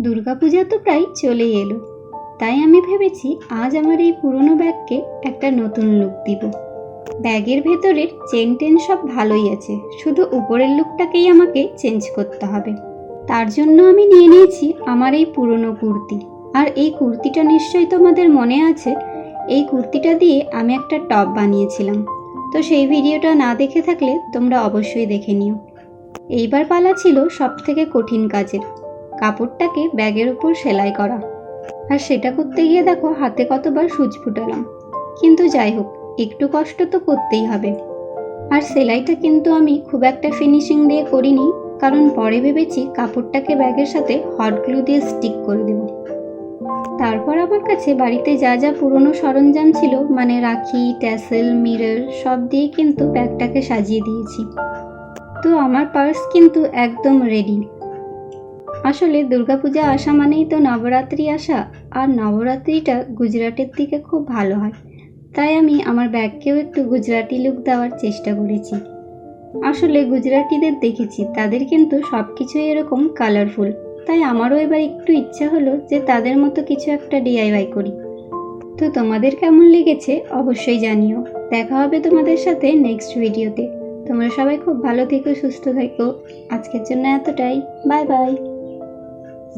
দুর্গাপূজা তো প্রায় চলেই এলো, তাই আমি ভেবেছি আজ আমার এই পুরনো ব্যাগকে একটা নতুন লুক দিব। ব্যাগের ভেতরের চেন টেন সব ভালোই আছে, শুধু উপরের লুকটাকেই আমাকে চেঞ্জ করতে হবে। তার জন্য আমি নিয়ে নিয়েছি আমার এই পুরনো কুর্তি। আর এই কুর্তিটা নিশ্চয়ই তোমাদের মনে আছে, এই কুর্তিটা দিয়ে আমি একটা টপ বানিয়েছিলাম। তো সেই ভিডিওটা না দেখে থাকলে তোমরা অবশ্যই দেখে নিও। এইবার পালা ছিল সব থেকে কঠিন কাজের, কাপড়টাকে ব্যাগের উপর সেলাই করা। আর সেটা করতে গিয়ে দেখো হাতে কতবার সূচ ফুটালাম, কিন্তু যাই হোক, একটু কষ্ট তো করতেই হবে। আর সেলাইটা কিন্তু আমি খুব একটা ফিনিশিং দিয়ে করিনি, কারণ পরে ভেবেছি কাপড়টাকে ব্যাগের সাথে হট গ্লু দিয়ে স্টিক করে দেব। তারপর আমার কাছে বাড়িতে যা যা পুরনো সরঞ্জাম ছিল, মানে রাখি, ট্যাসেল, মিরর সব দিয়ে কিন্তু ব্যাগটাকে সাজিয়ে দিয়েছি। তো আমার পার্স কিন্তু একদম রেডি। আসলে দুর্গাপূজা আসা মানেই তো নবরাত্রি আসা, আর নবরাত্রিটা গুজরাটের দিকে খুব ভালো হয়, তাই আমি আমার ব্যাগকেও একটু গুজরাটি লুক দেওয়ার চেষ্টা করেছি। আসলে গুজরাটিদের দেখেছি তাদের কিন্তু সব কিছুই এরকম কালারফুল, তাই আমারও এবার একটু ইচ্ছা হলো যে তাদের মতো কিছু একটা ডিআইওয়াই করি। তো তোমাদের কেমন লেগেছে অবশ্যই জানিও। দেখা হবে তোমাদের সাথে নেক্সট ভিডিওতে। তোমরা সবাই খুব ভালো থেকো, সুস্থ থেকো। আজকের জন্য এতটাই। Bye bye.